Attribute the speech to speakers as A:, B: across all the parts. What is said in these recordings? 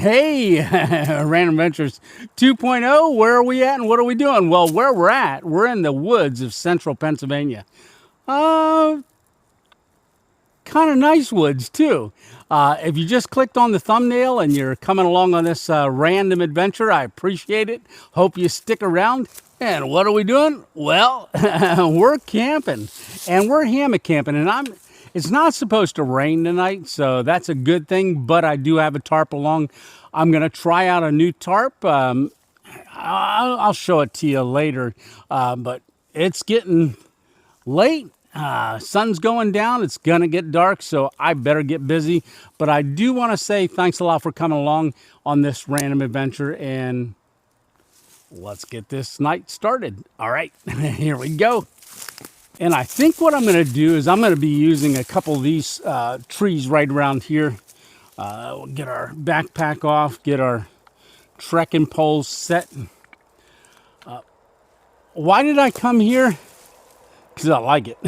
A: Hey, Random Adventures 2.0, where are we at and what are we doing? Well, where we're at, we're in the woods of central Pennsylvania. Uh, Kind of nice woods, too. If you just clicked on the thumbnail and you're coming along on this random adventure, I appreciate it. Hope you stick around. And what are we doing? Well, we're camping and we're hammock camping, and it's not supposed to rain tonight, so that's a good thing, but I do have a tarp along. I'm going to try out a new tarp. I'll show it to you later, but it's getting late. Sun's going down. It's going to get dark, so I better get busy. But I do want to say thanks a lot for coming along on this random adventure, and let's get this night started. All right, here we go. And I think what I'm going to do is I'm going to be using a couple of these trees right around here. We'll get our backpack off, get our trekking poles set. Why did I come here? Because I like it.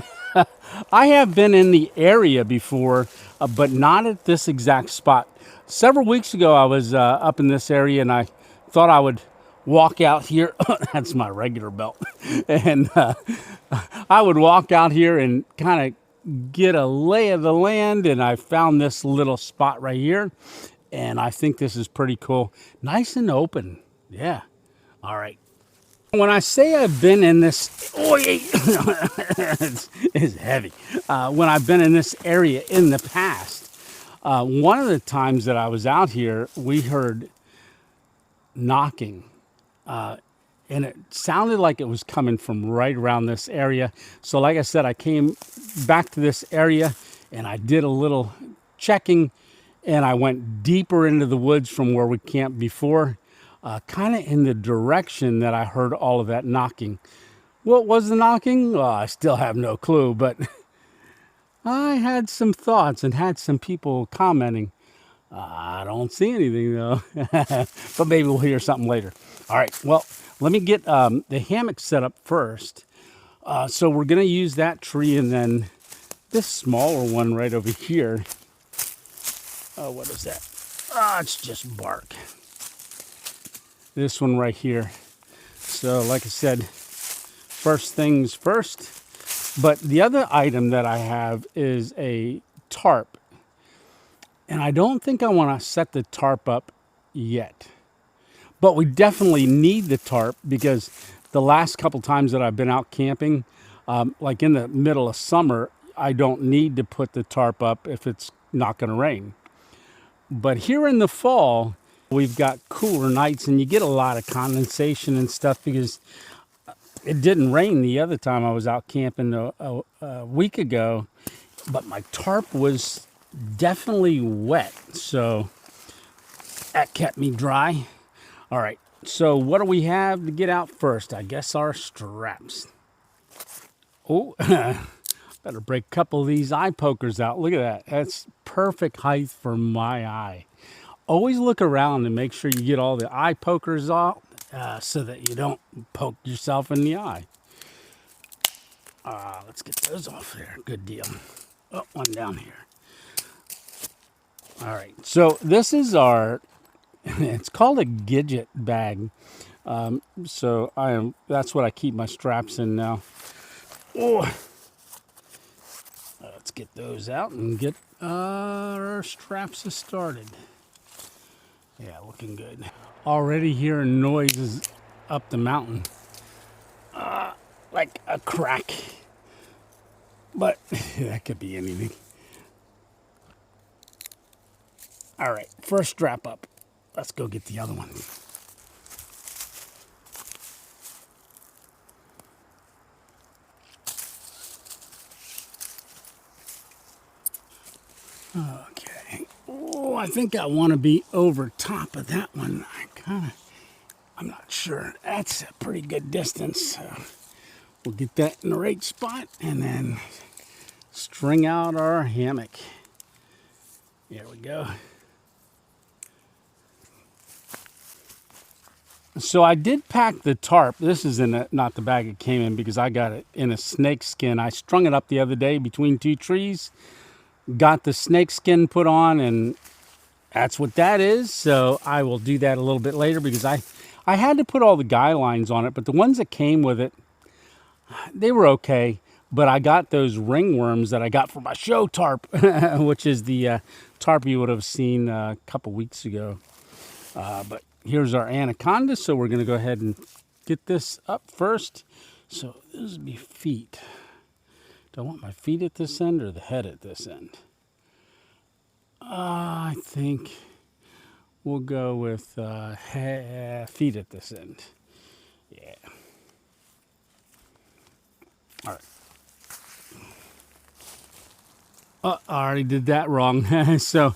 A: I have been in the area before, but not at this exact spot. Several weeks ago, I was up in this area, and I thought I would walk out here. That's my regular belt. And I would walk out here and kind of get a lay of the land, and I found this little spot right here, and I think this is pretty cool. Nice and open. Yeah. All right. When I say I've been in this, it's heavy. When I've been in this area in the past, one of the times that I was out here, we heard knocking, and it sounded like it was coming from right around this area. So like I said, I came back to this area and I did a little checking, and I went deeper into the woods from where we camped before. Kind of in the direction that I heard all of that knocking. What was the knocking? Well, I still have no clue, but I had some thoughts and had some people commenting. I don't see anything though, but maybe we'll hear something later. All right, well, let me get the hammock set up first. So we're going to use that tree, and then this smaller one right over here. Oh, what is that? It's just bark. This one right here. So like I said, first things first. But the other item that I have is a tarp. And I don't think I want to set the tarp up yet. But we definitely need the tarp, because the last couple times that I've been out camping, like in the middle of summer, I don't need to put the tarp up if it's not going to rain. But here in the fall, we've got cooler nights, and you get a lot of condensation and stuff because it didn't rain the other time I was out camping a week ago, but my tarp was definitely wet, so that kept me dry. All right, so what do we have to get out first? I guess our straps. Oh, better break a couple of these eye pokers out. Look at that. That's perfect height for my eye. Always look around and make sure you get all the eye pokers off so that you don't poke yourself in the eye. Let's get those off there. Good deal. Oh, one down here. All right. So this is our, it's called a Gidget bag. That's what I keep my straps in now. Oh, let's get those out and get our straps started. Yeah, looking good. Already hearing noises up the mountain. Like a crack. But that could be anything. All right, first strap up. Let's go get the other one. Okay. Oh, I think I want to be over top of that one. I'm not sure. That's a pretty good distance. We'll get that in the right spot and then string out our hammock. There we go. So I did pack the tarp. This is not the bag it came in, because I got it in a snake skin. I strung it up the other day between two trees, got the snake skin put on, and that's what that is. So I will do that a little bit later because I had to put all the guy lines on it, but the ones that came with it, they were okay. But I got those ringworms that I got for my show tarp, which is the tarp you would have seen a couple weeks ago. But here's our anaconda, so we're going to go ahead and get this up first. So this would be feet. Do I want my feet at this end or the head at this end? I think we'll go with feet at this end. Yeah. All right. I already did that wrong. So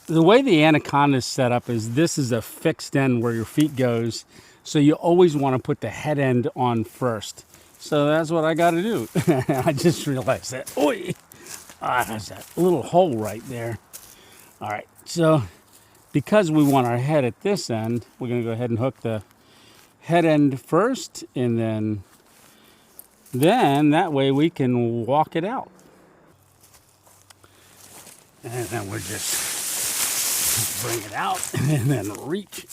A: the way the anaconda is set up is this is a fixed end where your feet goes. So you always want to put the head end on first. So that's what I got to do. I just realized that. Oi! There's that little hole right there. All right. So because we want our head at this end, we're going to go ahead and hook the head end first, and then that way we can walk it out. And then we're just bring it out and then reach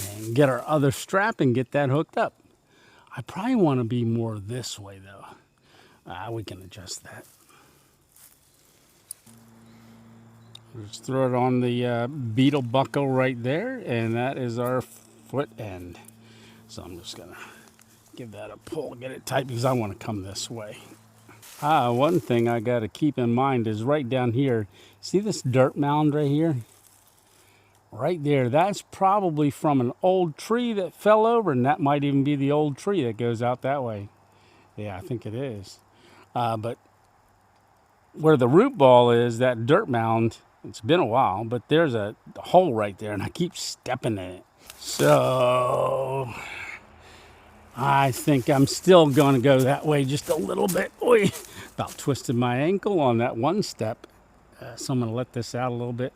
A: and get our other strap and get that hooked up. I probably want to be more this way though. We can adjust that. Just throw it on the beetle buckle right there, and that is our foot end. So I'm just gonna give that a pull, get it tight because I want to come this way. One thing I got to keep in mind is right down here. See this dirt mound right here? Right there, that's probably from an old tree that fell over, and that might even be the old tree that goes out that way. Yeah, I think it is. But where the root ball is, that dirt mound, it's been a while, but there's a hole right there, and I keep stepping in it. So I think I'm still going to go that way just a little bit. Oy, about twisted my ankle on that one step. So I'm going to let this out a little bit.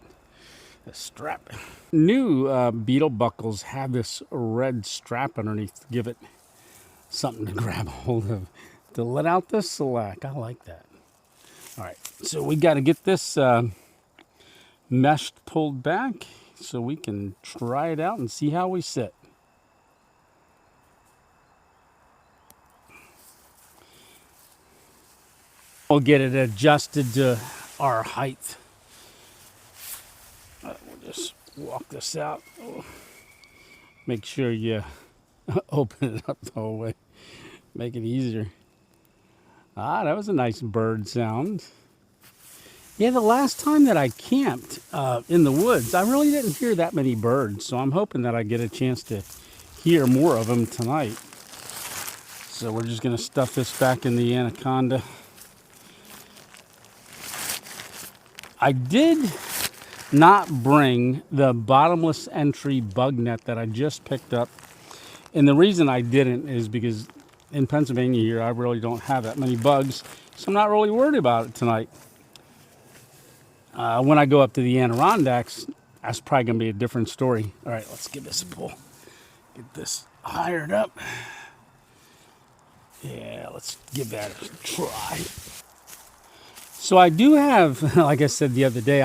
A: The strap. New beetle buckles have this red strap underneath to give it something to grab hold of to let out the slack. I like that. All right, so we got to get this mesh pulled back so we can try it out and see how we sit. We'll get it adjusted to our height. We'll just walk this out. Make sure you open it up the whole way. Make it easier. That was a nice bird sound. Yeah, the last time that I camped in the woods, I really didn't hear that many birds. So I'm hoping that I get a chance to hear more of them tonight. So we're just going to stuff this back in the anaconda. I did not bring the bottomless entry bug net that I just picked up. And the reason I didn't is because in Pennsylvania here, I really don't have that many bugs. So I'm not really worried about it tonight. When I go up to the Adirondacks, that's probably going to be a different story. All right, let's give this a pull. Get this hired up. Yeah, let's give that a try. So I do have, like I said the other day,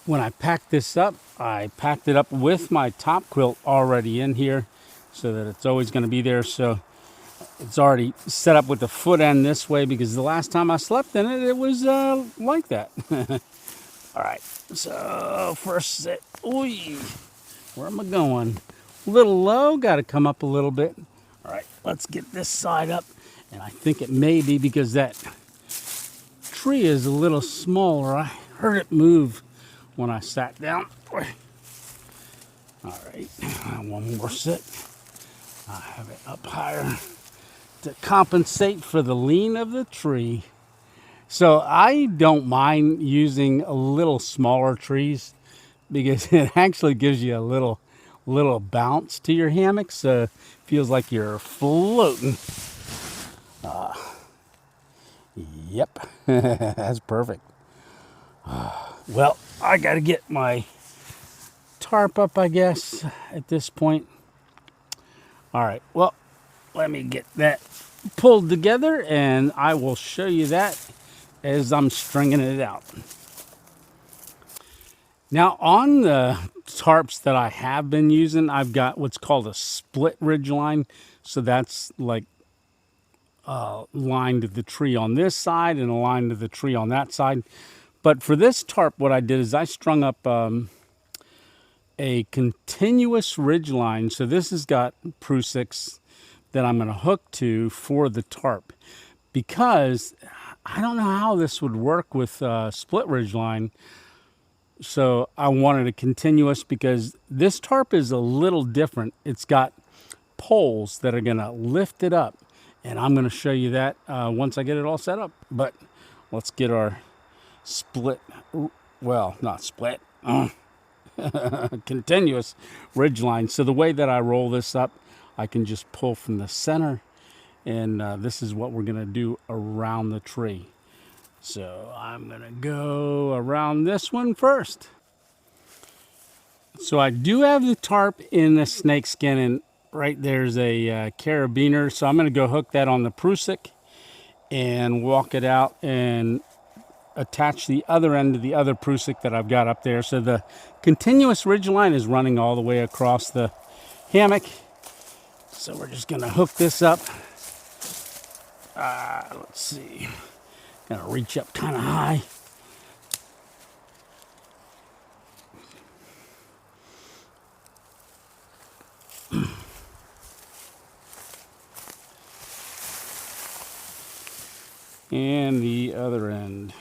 A: when I packed this up, I packed it up with my top quilt already in here so that it's always going to be there. So it's already set up with the foot end this way because the last time I slept in it, it was like that. All right, so first set. Ooh, where am I going? A little low, got to come up a little bit. All right, let's get this side up. And I think it may be because that tree is a little smaller. I heard it move when I sat down. All right, one more set. I have it up higher to compensate for the lean of the tree. So I don't mind using a little smaller trees because it actually gives you a little bounce to your hammock, so it feels like you're floating. Yep, that's perfect. Well, I got to get my tarp up, I guess, at this point. All right, well, let me get that pulled together, and I will show you that as I'm stringing it out. Now on the tarps that I have been using, I've got what's called a split ridge line. So that's like line to the tree on this side and a line to the tree on that side. But for this tarp, what I did is I strung up a continuous ridge line. So this has got Prusix that I'm going to hook to for the tarp, because I don't know how this would work with split ridge line. So I wanted a continuous because this tarp is a little different. It's got poles that are going to lift it up, and I'm going to show you that once I get it all set up. But let's get our split, well, not split, continuous ridge line. So the way that I roll this up, I can just pull from the center, and this is what we're going to do around the tree. So I'm going to go around this one first. So I do have the tarp in the snake skin, and right there's a carabiner. So I'm going to go hook that on the Prusik and walk it out and attach the other end to the other Prusik that I've got up there. So the continuous ridge line is running all the way across the hammock. So we're just going to hook this up. Let's see. Gotta reach up kind of high. And the other end.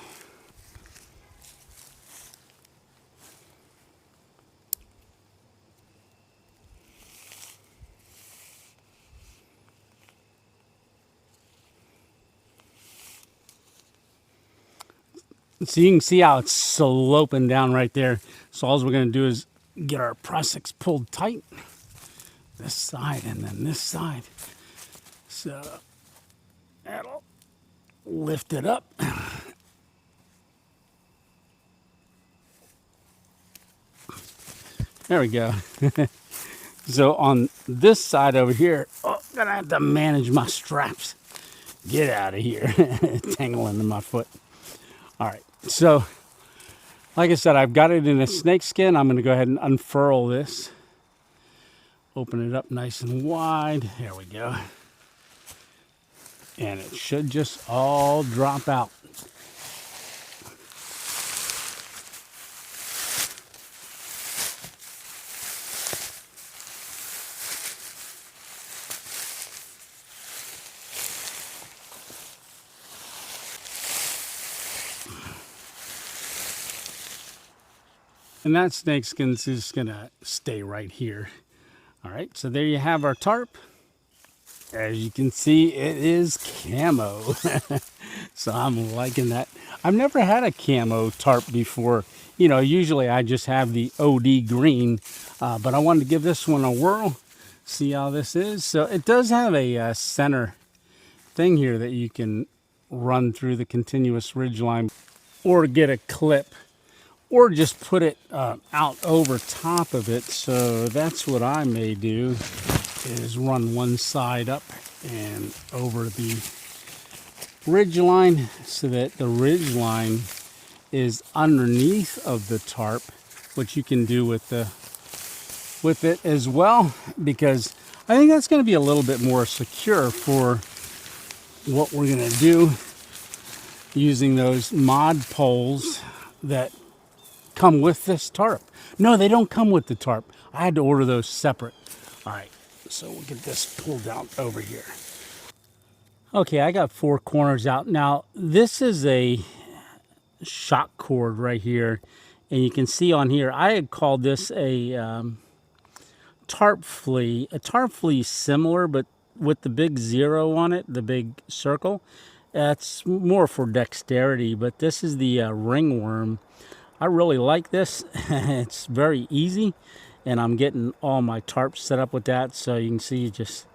A: So you can see how it's sloping down right there. So all we're going to do is get our Prusix pulled tight. This side and then this side. So that'll lift it up. There we go. So on this side over here, oh, gonna have to manage my straps. Get out of here. Tangling in my foot. All right. So, like I said, I've got it in a snake skin. I'm going to go ahead and unfurl this. Open it up nice and wide. There we go. And it should just all drop out. And that snake skin is just going to stay right here. All right, so there you have our tarp. As you can see, it is camo. So I'm liking that. I've never had a camo tarp before. You know, usually I just have the OD green, but I wanted to give this one a whirl, see how this is. So it does have a center thing here that you can run through the continuous ridge line, or get a clip, or just put it out over top of it. So that's what I may do, is run one side up and over the ridge line, so that the ridge line is underneath of the tarp, which you can do with it as well, because I think that's going to be a little bit more secure for what we're going to do, using those mod poles that come with this tarp. No, they don't come with the tarp. I had to order those separate. All right, so we'll get this pulled out over here. Okay, I got 4 corners out. Now, this is a shock cord right here, and you can see on here, I had called this a tarp flea. A tarp flea similar, but with the big 0 on it, the big circle. That's more for dexterity, but this is the ringworm. I really like this. It's very easy, and I'm getting all my tarps set up with that. So you can see, you just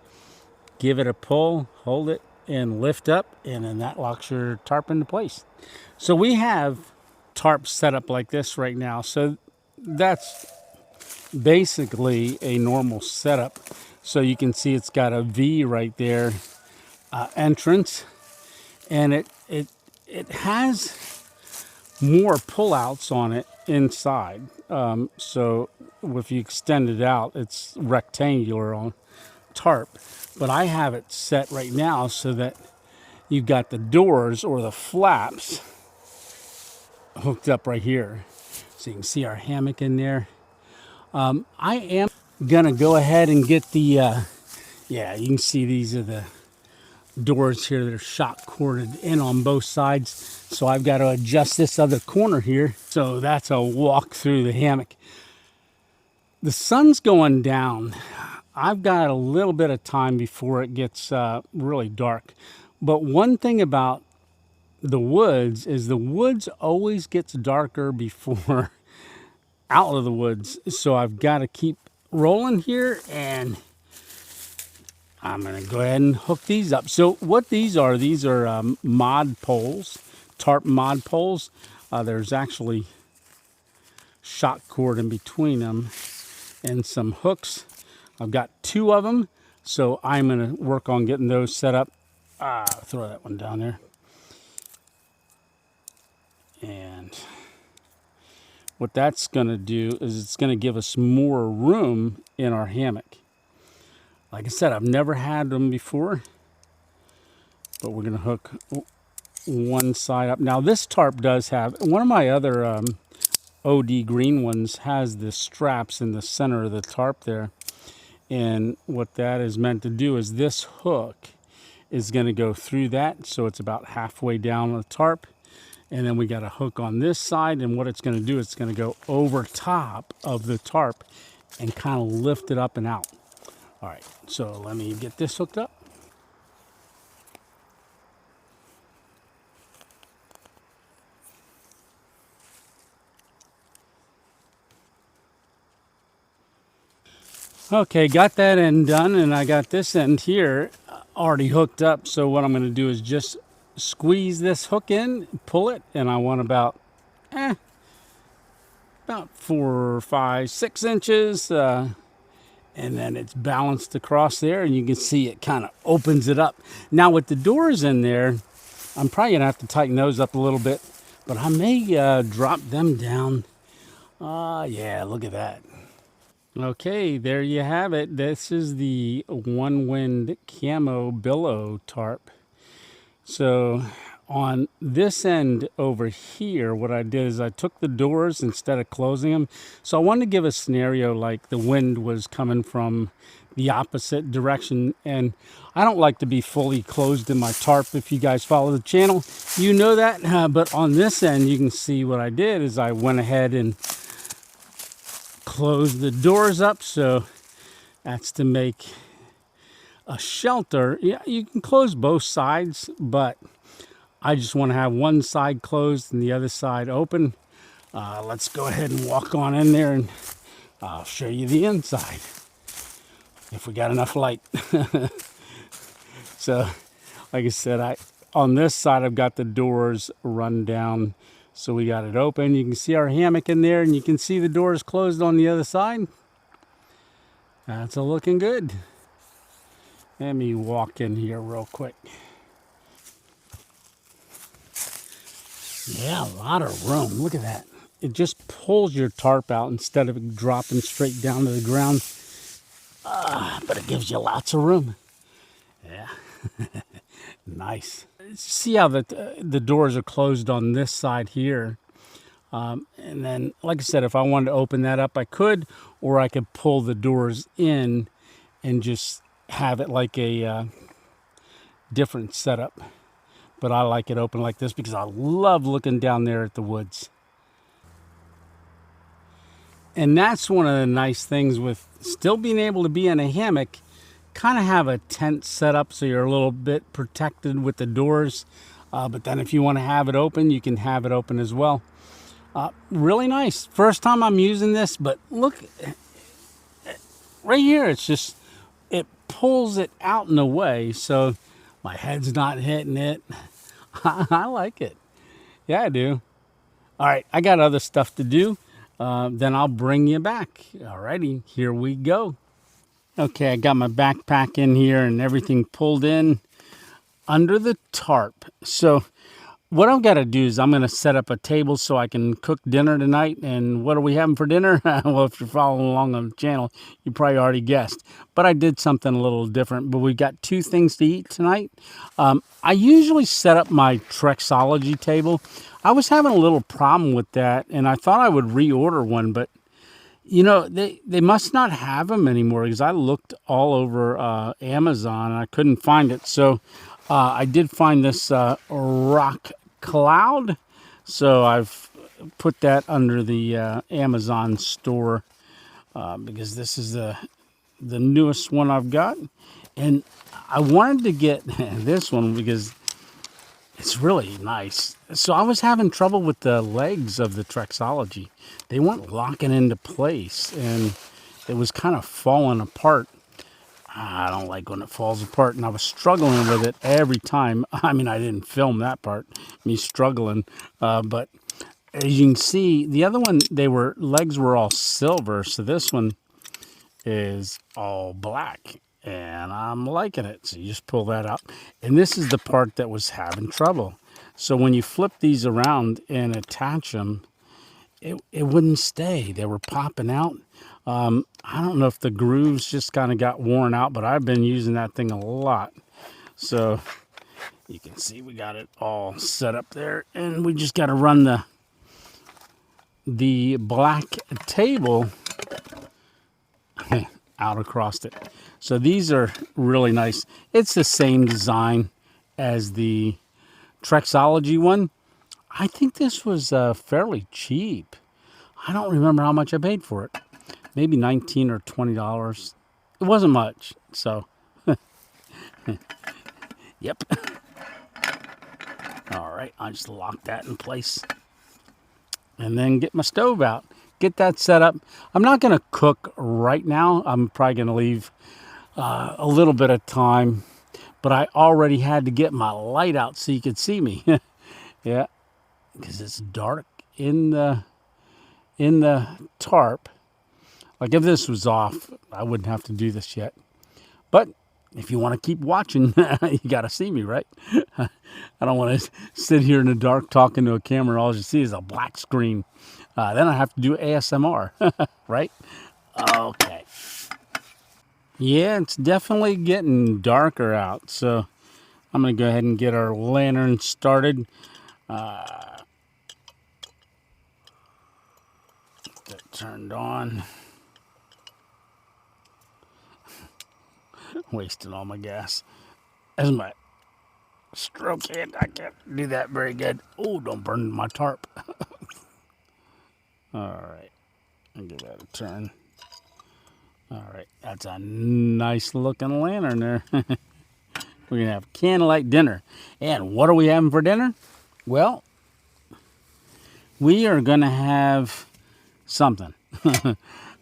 A: give it a pull, hold it, and lift up, and then that locks your tarp into place. So we have tarps set up like this right now. So that's basically a normal setup. So you can see it's got a V right there, entrance, and it has more pullouts on it inside. So if you extend it out, it's rectangular on tarp. But I have it set right now so that you've got the doors or the flaps hooked up right here. So you can see our hammock in there. I am gonna go ahead and get the, yeah, you can see these are the doors here that are shock corded in on both sides. So I've got to adjust this other corner here. So that's a walk through the hammock. The sun's going down. I've got a little bit of time before it gets really dark. But one thing about the woods is the woods always gets darker before out of the woods. So I've got to keep rolling here, and I'm going to go ahead and hook these up. So what these are mod poles, tarp mod poles. There's actually shock cord in between them and some hooks. I've got 2 of them, so I'm going to work on getting those set up. Throw that one down there. And what that's going to do is it's going to give us more room in our hammock. Like I said, I've never had them before, but we're going to hook one side up. Now this tarp does have, one of my other OD green ones has the straps in the center of the tarp there. And what that is meant to do is this hook is going to go through that. So it's about halfway down the tarp. And then we got a hook on this side. And what it's going to do is it's going to go over top of the tarp and kind of lift it up and out. All right, so let me get this hooked up. Okay, got that end done, and I got this end here already hooked up. So what I'm going to do is just squeeze this hook in, pull it, and I want about 4, 5, 6 inches. And then it's balanced across there, and you can see it kind of opens it up. Now with the doors in there, I'm probably gonna have to tighten those up a little bit, but I may drop them down. Yeah, look at that. Okay, there you have it. This is the One Wind Camo Billow Tarp. So on this end over here, what I did is I took the doors instead of closing them. So I wanted to give a scenario like the wind was coming from the opposite direction. And I don't like to be fully closed in my tarp. If you guys follow the channel, you know that. But on this end, you can see what I did is I went ahead and closed the doors up. So that's to make a shelter. Yeah, you can close both sides, but I just want to have one side closed and the other side open. Let's go ahead and walk on in there, and I'll show you the inside if we got enough light. So like I said, on this side I've got the doors run down, so we got it open. You can see our hammock in there, and you can see the doors closed on the other side. That's all looking good. Let me walk in here real quick. Yeah, a lot of room. Look at that. It just pulls your tarp out instead of it dropping straight down to the ground. But it gives you lots of room. Yeah. Nice. See how the doors are closed on this side here. And then, like I said, if I wanted to open that up, I could, or I could pull the doors in and just have it like a different setup. But I like it open like this because I love looking down there at the woods. And that's one of the nice things with still being able to be in a hammock, kind of have a tent set up so you're a little bit protected with the doors. But then if you want to have it open, you can have it open as well. Really nice. First time I'm using this, but look, right here, it's just, it pulls it out in a way so my head's not hitting it. I like it. Yeah, I do. All right, I got other stuff to do. Then I'll bring you back. Alrighty, here we go. Okay, I got my backpack in here and everything pulled in under the tarp. So what I've got to do is I'm going to set up a table so I can cook dinner tonight. And what are we having for dinner? Well, if you're following along on the channel, you probably already guessed. But I did something a little different. But we got two things to eat tonight. I usually set up my Trexology table. I was having a little problem with that, and I thought I would reorder one, but you know, they must not have them anymore because I looked all over Amazon and I couldn't find it. So I did find this rock cloud. So I've put that under the Amazon store because this is the newest one I've got. And I wanted to get this one because it's really nice. So I was having trouble with the legs of the Trexology. They weren't locking into place, and it was kind of falling apart. I don't like when it falls apart, and I was struggling with it every time. I mean, I didn't film that part, me struggling, but as you can see, the other one, legs were all silver, so this one is all black. And I'm liking it. So you just pull that out. And this is the part that was having trouble. So when you flip these around and attach them, it wouldn't stay. They were popping out. I don't know if the grooves just kind of got worn out, but I've been using that thing a lot. So you can see we got it all set up there. And we just got to run the black table out across it. So these are really nice. It's the same design as the Trexology one. I think this was fairly cheap. I don't remember how much I paid for it. Maybe $19 or $20. It wasn't much. So, yep. All right, I just lock that in place. And then get my stove out. Get that set up. I'm not going to cook right now. I'm probably going to leave a little bit of time, but I already had to get my light out so you could see me. Yeah, because it's dark in the tarp. Like if this was off, I wouldn't have to do this yet. But if you want to keep watching, you got to see me, right? I don't want to sit here in the dark talking to a camera. All you see is a black screen. Then I have to do ASMR, right? Okay. Yeah, it's definitely getting darker out, so I'm going to go ahead and get our lantern started. Get that turned on. Wasting all my gas. As my stroke hand, I can't do that very good. Oh, don't burn my tarp. All right, I'll give that a turn. All right, that's a nice looking lantern there. We're going to have candlelight dinner. And what are we having for dinner? Well, we are going to have something.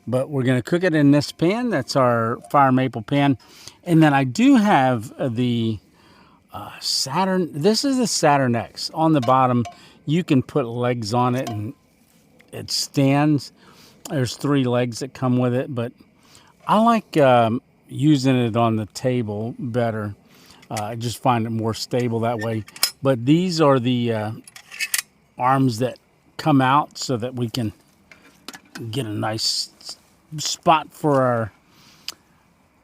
A: But we're going to cook it in this pan. That's our fire maple pan. And then I do have the Saturn. This is the Saturn X. On the bottom, you can put legs on it and it stands. There's 3 legs that come with it, but I like using it on the table better. I just find it more stable that way. But these are the arms that come out so that we can get a nice spot for our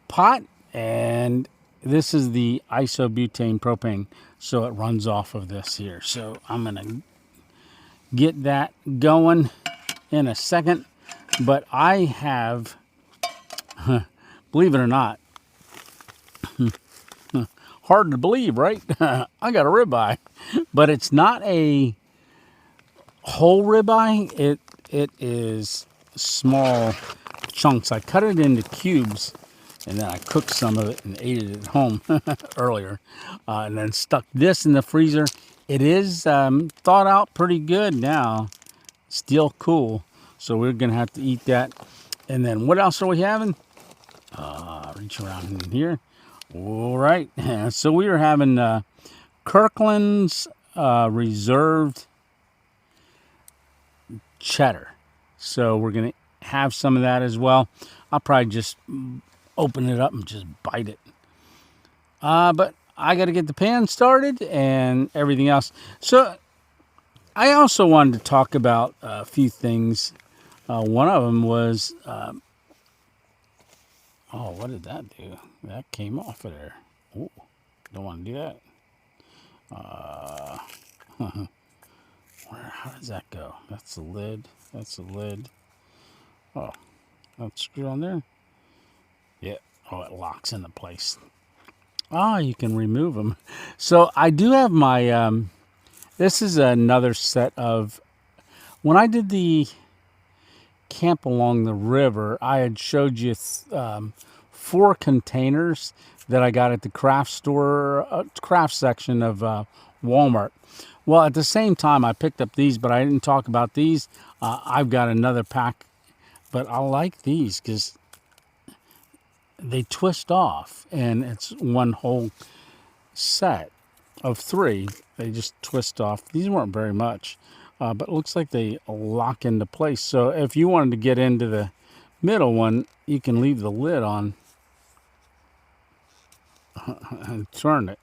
A: pot. And this is the isobutane propane, so it runs off of this here. So I'm going to get that going in a second. But I have, believe it or not, hard to believe, right? I got a ribeye, but it's not a whole ribeye. It is small chunks. I cut it into cubes, and then I cooked some of it and ate it at home earlier, and then stuck this in the freezer. It is thawed out pretty good now, still cool. So we're gonna have to eat that. And then what else are we having? Reach around in here. All right. So we are having Kirkland's reserved cheddar. So we're gonna have some of that as well. I'll probably just open it up and just bite it. But I got to get the pan started and everything else. So I also wanted to talk about a few things. One of them was, oh, what did that do? That came off of there. Oh, don't want to do that. How does that go? That's the lid. That's the lid. Oh, that's screw on there. Yeah. Oh, it locks into place. Ah, you can remove them. So I do have my. This is another set of. When I did the camp along the river, I had showed you 4 containers that I got at the craft store, craft section of Walmart. Well, at the same time, I picked up these, but I didn't talk about these. I've got another pack, but I like these because they twist off, and it's one whole set of 3. They just twist off. These weren't very much, but it looks like they lock into place. So if you wanted to get into the middle one, you can leave the lid on and turn it,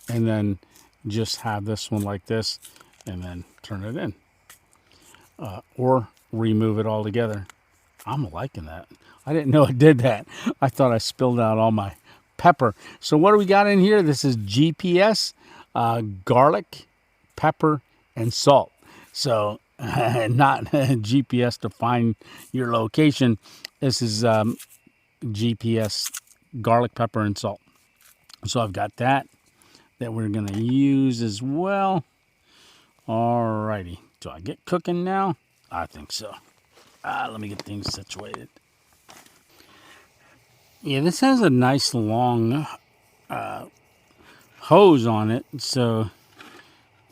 A: and then just have this one like this, and then turn it in, or remove it altogether. I'm liking that. I didn't know it did that. I thought I spilled out all my pepper. So what do we got in here? This is GPS, garlic, pepper, and salt. So not GPS to find your location. This is GPS, garlic, pepper, and salt. So I've got that we're going to use as well. Alrighty. Do I get cooking now? I think so. Let me get things situated. Yeah, this has a nice long hose on it, so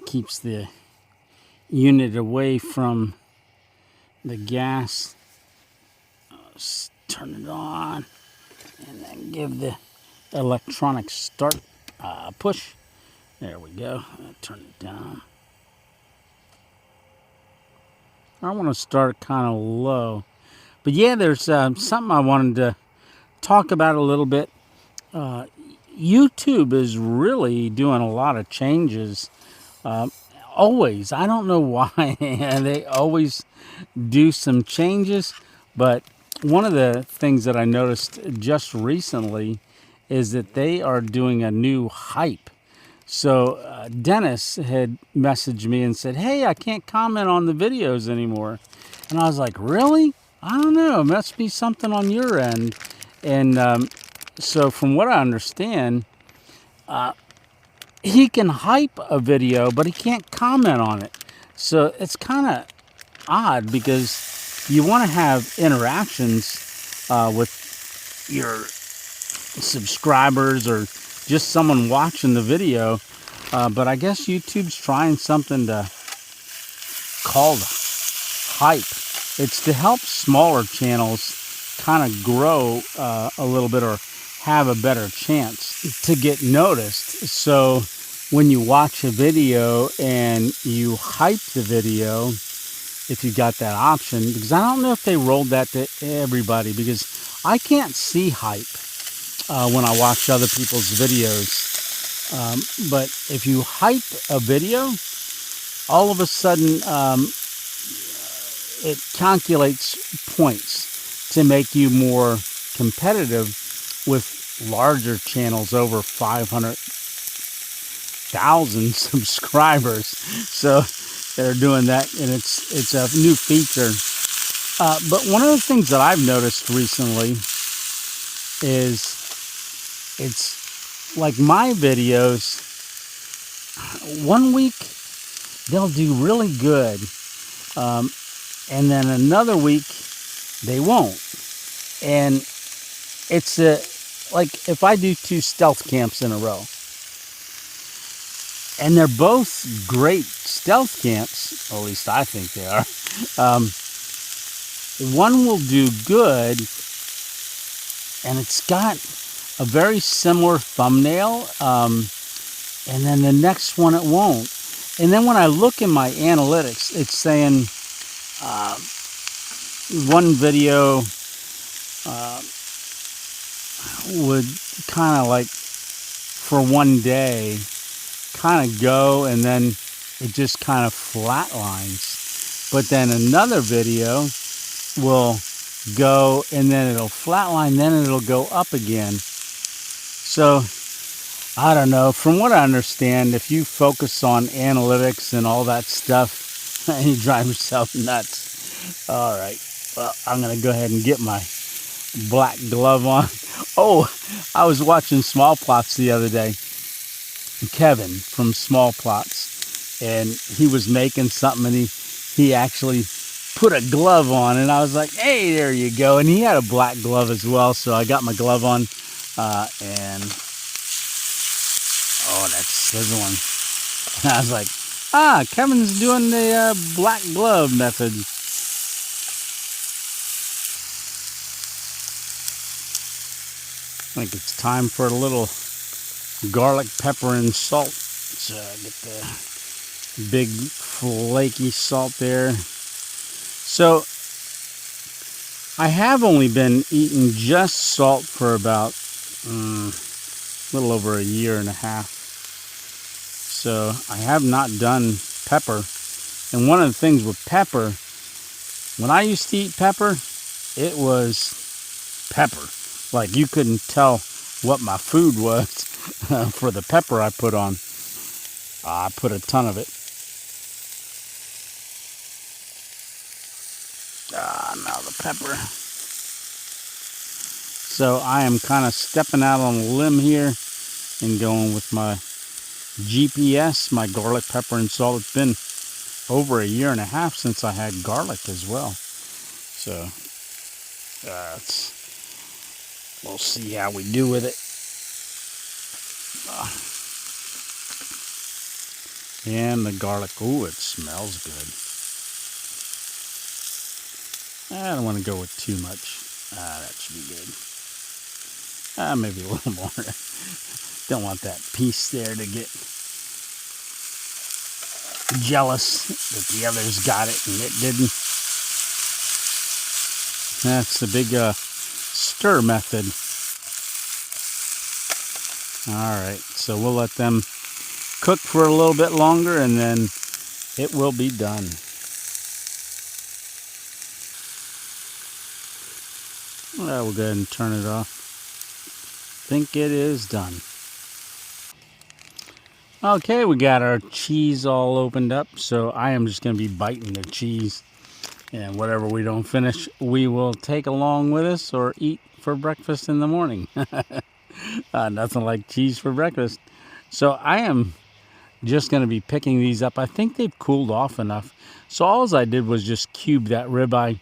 A: keeps the unit away from the gas. Let's turn it on and then give the electronic start push. There we go. Turn it down. I want to start kind of low. But yeah, there's something I wanted to talk about a little bit. YouTube is really doing a lot of changes. Always. I don't know why. They always do some changes. But one of the things that I noticed just recently is that they are doing a new hype. So Dennis had messaged me and said, hey, I can't comment on the videos anymore. And I was like, really? I don't know. It must be something on your end. And so from what I understand, he can hype a video, but he can't comment on it. So it's kind of odd because you want to have interactions with your subscribers or just someone watching the video. But I guess YouTube's trying something called hype. It's to help smaller channels kind of grow a little bit or have a better chance to get noticed. So when you watch a video and you hype the video, if you got that option, because I don't know if they rolled that to everybody, because I can't see hype when I watch other people's videos. But if you hype a video, all of a sudden it calculates points to make you more competitive with larger channels over 500,000 subscribers. So they're doing that, and it's a new feature. But one of the things that I've noticed recently is it's like my videos, one week they'll do really good, and then another week they won't. And it's like if I do 2 stealth camps in a row, and they're both great stealth camps, or at least I think they are, one will do good, and it's got a very similar thumbnail, and then the next one it won't. And then when I look in my analytics, it's saying one video would kind of like for one day kind of go, and then it just kind of flatlines. But then another video will go, and then it'll flatline, then it'll go up again. So I don't know. From what I understand, if you focus on analytics and all that stuff, you drive yourself nuts. All right. Well, I'm going to go ahead and get my black glove on. Oh, I was watching Small Plots the other day. Kevin from Small Plots, and he was making something, and he actually put a glove on, and I was like, hey, there you go. And he had a black glove as well, so I got my glove on, and oh, that's sizzling. And I was like, Kevin's doing the black glove method. I think it's time for a little garlic, pepper, and salt. So get the big flaky salt there. So I have only been eating just salt for about a little over a year and a half. So I have not done pepper. And one of the things with pepper, when I used to eat pepper, it was pepper. Like you couldn't tell what my food was for the pepper I put on. I put a ton of it. Now the pepper. So I am kind of stepping out on a limb here and going with my GPS, my garlic, pepper, and salt. It's been over a year and a half since I had garlic as well. So we'll see how we do with it. And the garlic, ooh, it smells good. I don't want to go with too much. That should be good. Maybe a little more. Don't want that piece there to get jealous that the others got it and it didn't. That's the big stir method. All right, so we'll let them cook for a little bit longer, and then it will be done. Well, we'll go ahead and turn it off. Think it is done. Okay, we got our cheese all opened up, so I am just going to be biting the cheese, and whatever we don't finish, we will take along with us or eat for breakfast in the morning. Nothing like cheese for breakfast. So I am just going to be picking these up. I think they've cooled off enough. So all I did was just cube that ribeye,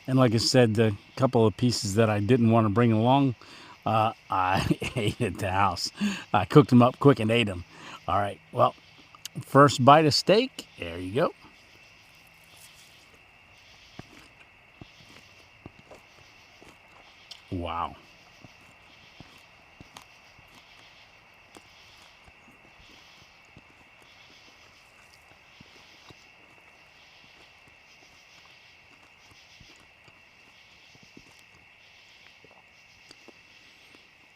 A: and like I said, the couple of pieces that I didn't want to bring along, I ate at the house. I cooked them up quick and ate them. All right, well, first bite of steak. There you go. Wow.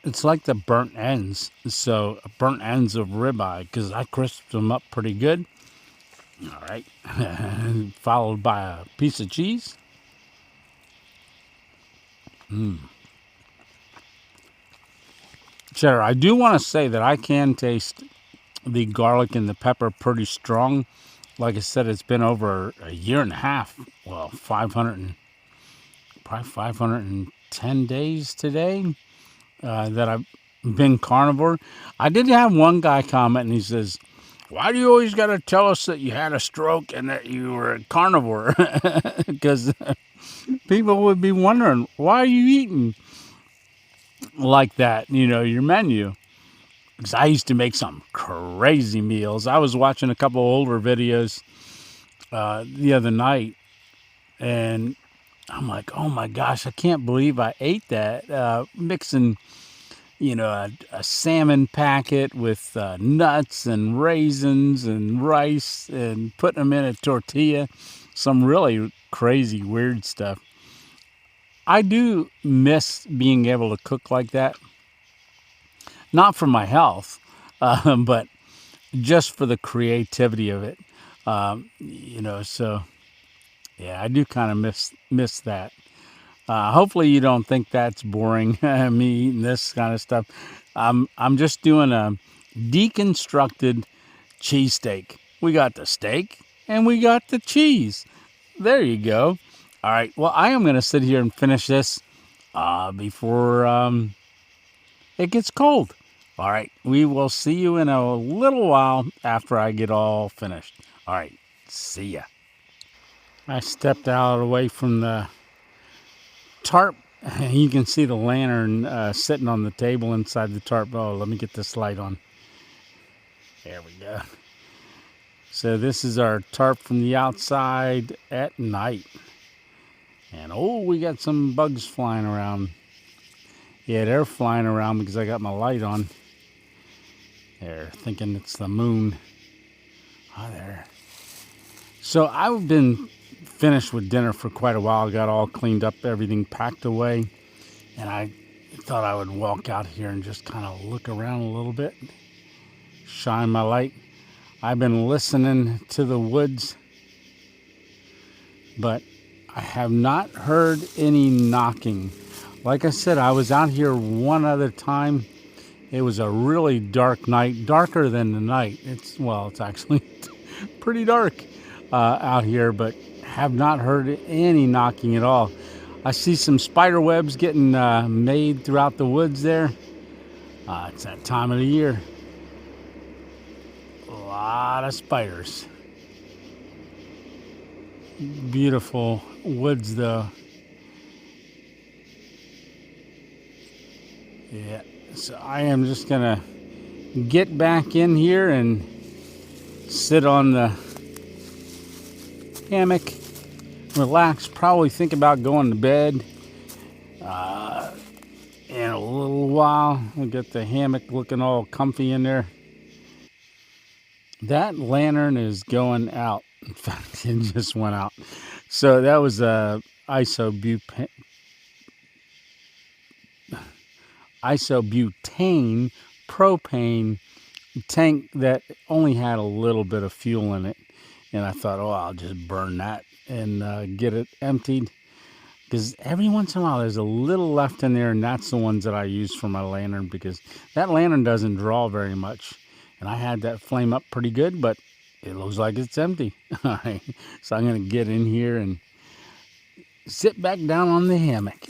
A: It's like the burnt ends. So burnt ends of ribeye, because I crisped them up pretty good. All right. Followed by a piece of cheese. Cheddar. I do want to say that I can taste the garlic and the pepper pretty strong. Like I said, it's been over a year and a half. Well, 510 days today that I've been carnivore. I did have one guy comment, and he says, why do you always got to tell us that you had a stroke and that you were a carnivore? Because people would be wondering, why are you eating like that, your menu? Because I used to make some crazy meals. I was watching a couple older videos the other night, and I'm like, oh my gosh, I can't believe I ate that. Mixing, a salmon packet with nuts and raisins and rice and putting them in a tortilla. Some really crazy, weird stuff. I do miss being able to cook like that. Not for my health, but just for the creativity of it, so yeah, I do kind of miss that. Hopefully, you don't think that's boring. Me eating this kind of stuff. I'm just doing a deconstructed cheesesteak. We got the steak and we got the cheese. There you go. All right. Well, I am going to sit here and finish this before it gets cold. All right. We will see you in a little while after I get all finished. All right. See ya. I stepped out away from the tarp. You can see the lantern sitting on the table inside the tarp. Oh, let me get this light on. There we go. So this is our tarp from the outside at night. And oh, we got some bugs flying around. Yeah, they're flying around because I got my light on. They're thinking it's the moon. Oh, there. So I've been finished with dinner for quite a while. Got all cleaned up, everything packed away. And I thought I would walk out here and just kind of look around a little bit. Shine my light. I've been listening to the woods, but I have not heard any knocking. Like I said, I was out here one other time. It was a really dark night, darker than the night. It's actually pretty dark out here, but have not heard any knocking at all. I see some spider webs getting made throughout the woods there. It's that time of the year. A lot of spiders. Beautiful woods though. Yeah, so I am just gonna get back in here and sit on the hammock, relax, probably think about going to bed in a little while. We'll get the hammock looking all comfy in there. That lantern is going out. In fact, it just went out. So that was a isobutane propane tank that only had a little bit of fuel in it. And I thought, oh, I'll just burn that and get it emptied. Because every once in a while there's a little left in there, and that's the ones that I use for my lantern, because that lantern doesn't draw very much. And I had that flame up pretty good, but it looks like it's empty. All right, so I'm going to get in here and sit back down on the hammock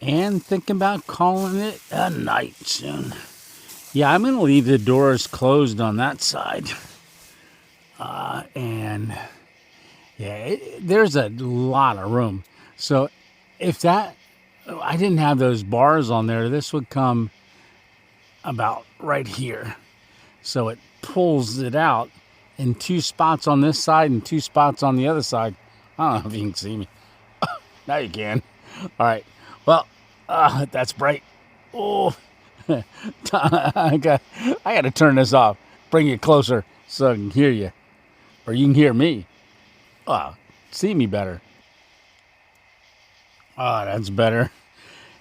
A: and think about calling it a night soon. Yeah, I'm going to leave the doors closed on that side. And yeah, there's a lot of room. So if I didn't have those bars on there, this would come about right here. So it pulls it out in two spots on this side and two spots on the other side. I don't know if you can see me. Now you can. All right. Well, that's bright. Oh, I got to turn this off. Bring it closer so I can hear you, or you can hear me. See me better. Oh, that's better.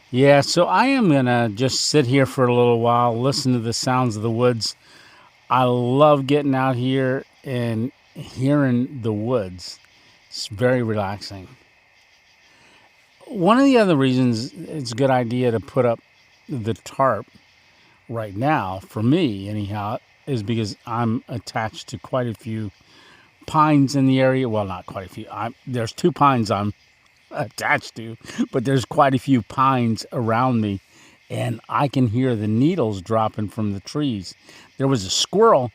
A: Yeah, so I am going to just sit here for a little while, listen to the sounds of the woods. I love getting out here and hearing the woods. It's very relaxing. One of the other reasons it's a good idea to put up the tarp right now, for me anyhow, is because I'm attached to quite a few pines in the area. Well, not quite a few. There's 2 pines I'm attached to, but there's quite a few pines around me, and I can hear the needles dropping from the trees. There was a squirrel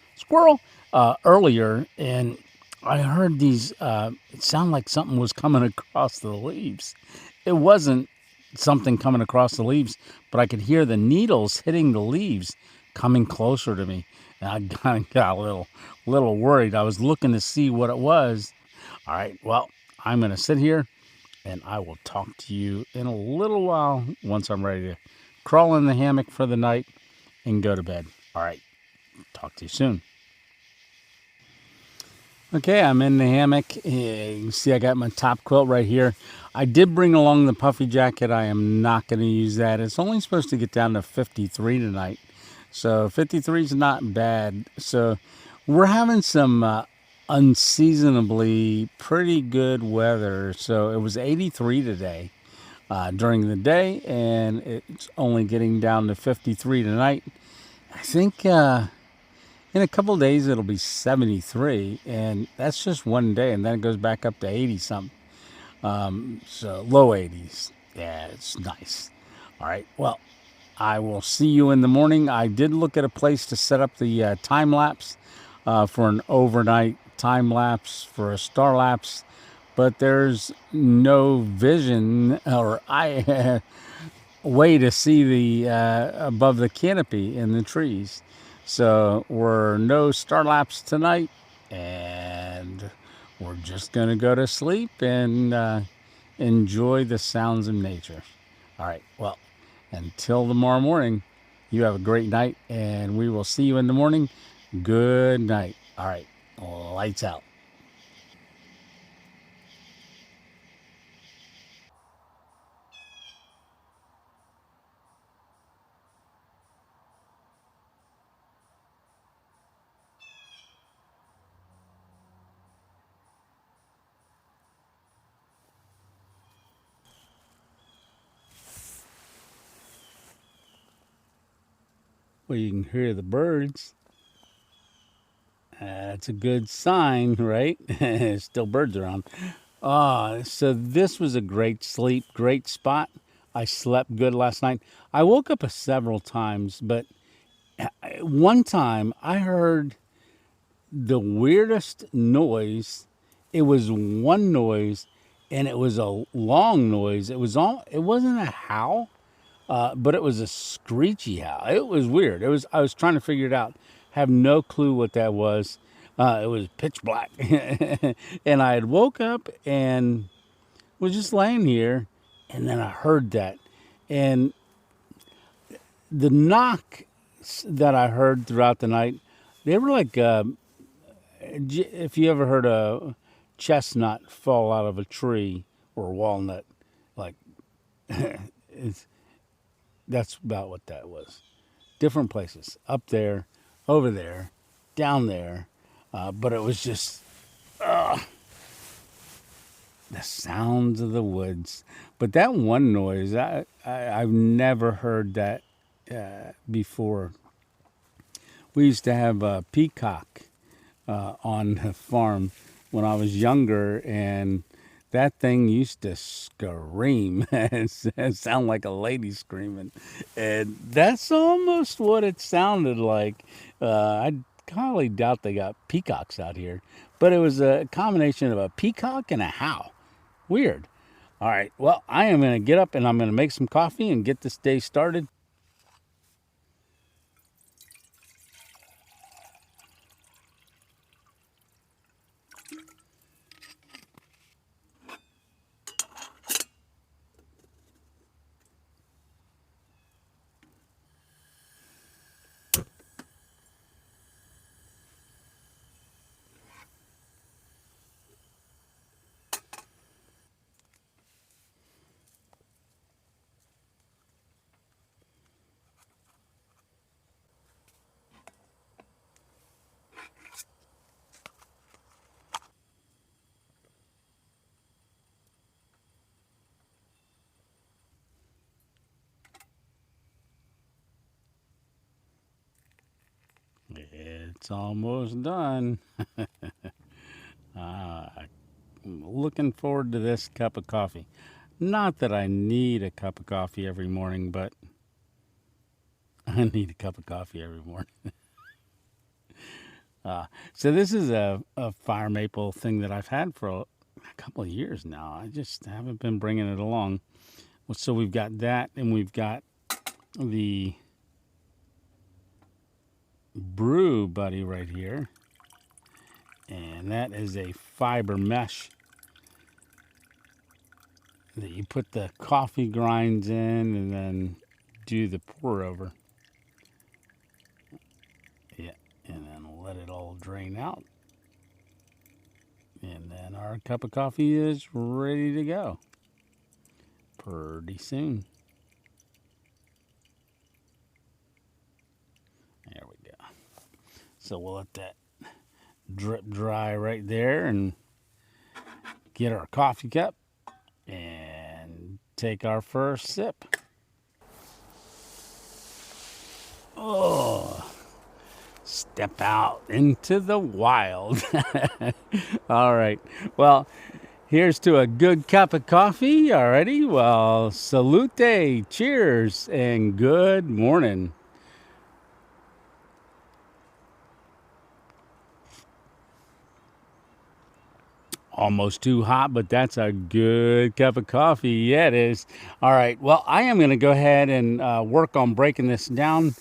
A: earlier, and I heard these. It sounded like something was coming across the leaves. It wasn't something coming across the leaves, but I could hear the needles hitting the leaves coming closer to me. And I kind of got a little worried. I was looking to see what it was. All right, well, I'm going to sit here, and I will talk to you in a little while once I'm ready to crawl in the hammock for the night and go to bed. All right, talk to you soon. Okay, I'm in the hammock. You can see I got my top quilt right here. I did bring along the puffy jacket. I am not going to use that. It's only supposed to get down to 53 tonight. So 53 is not bad. So we're having some unseasonably pretty good weather. So it was 83 today during the day, and it's only getting down to 53 tonight. I think in a couple of days it'll be 73, and that's just one day, and then it goes back up to 80 something. So low 80s. Yeah, it's nice. All right. Well, I will see you in the morning. I did look at a place to set up the time lapse for an overnight time lapse for a star lapse, but there's no vision or I way to see the above the canopy in the trees. So we're no star lapse tonight, and we're just gonna go to sleep and enjoy the sounds of nature. All right. Well, until tomorrow morning, you have a great night, and we will see you in the morning. Good night. All right. Lights out. Well, you can hear the birds. That's a good sign, right? Still birds around. So this was a great sleep, great spot. I slept good last night. I woke up several times, but one time I heard the weirdest noise. It was one noise, and it was a long noise. It wasn't a howl, but it was a screechy howl. It was weird. I was trying to figure it out. Have no clue what that was. It was pitch black, and I had woke up and was just laying here, and then I heard that, and the knock that I heard throughout the night, they were like if you ever heard a chestnut fall out of a tree or a walnut, like it's, that's about what that was. Different places, up there, over there, down there, but it was just the sounds of the woods. But that one noise, I've never heard that before. We used to have a peacock on the farm when I was younger, and that thing used to scream and sound like a lady screaming, and that's almost what it sounded like. I highly doubt they got peacocks out here, but it was a combination of a peacock and a howl. Weird. All right. Well, I am going to get up and I'm going to make some coffee and get this day started. It's almost done. I'm looking forward to this cup of coffee. Not that I need a cup of coffee every morning, but I need a cup of coffee every morning. So this is a fire maple thing that I've had for a couple of years now. I just haven't been bringing it along. Well, so we've got that, and we've got the Brew Buddy right here, and that is a fiber mesh that you put the coffee grinds in and then do the pour over. Yeah, and then let it all drain out. And then our cup of coffee is ready to go pretty soon. So we'll let that drip dry right there and get our coffee cup and take our first sip. Oh, step out into the wild. All right. Well, here's to a good cup of coffee. Alrighty. Well, salute, cheers, and good morning. Almost too hot, but that's a good cup of coffee. Yeah, it is. All right. Well, I am going to go ahead and work on breaking this down.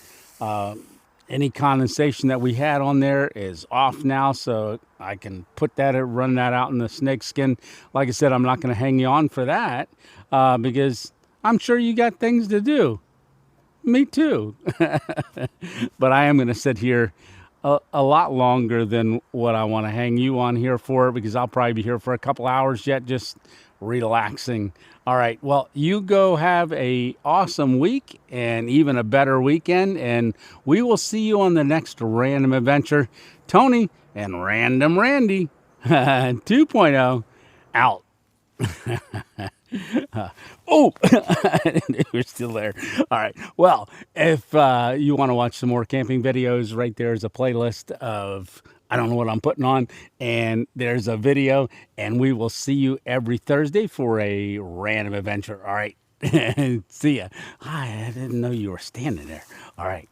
A: Any condensation that we had on there is off now, so I can run that out in the snake skin. Like I said, I'm not going to hang you on for that because I'm sure you got things to do. Me too. But I am going to sit here a lot longer than what I want to hang you on here for, because I'll probably be here for a couple hours yet, just relaxing. All right. Well, you go have a awesome week and even a better weekend, and we will see you on the next random adventure. Tony and Random Randy 2.0 out. Oh, we're still there. All right. Well, if you want to watch some more camping videos, right there's a playlist of, I don't know what I'm putting on, and there's a video, and we will see you every Thursday for a random adventure. All right. See ya. I didn't know you were standing there. All right.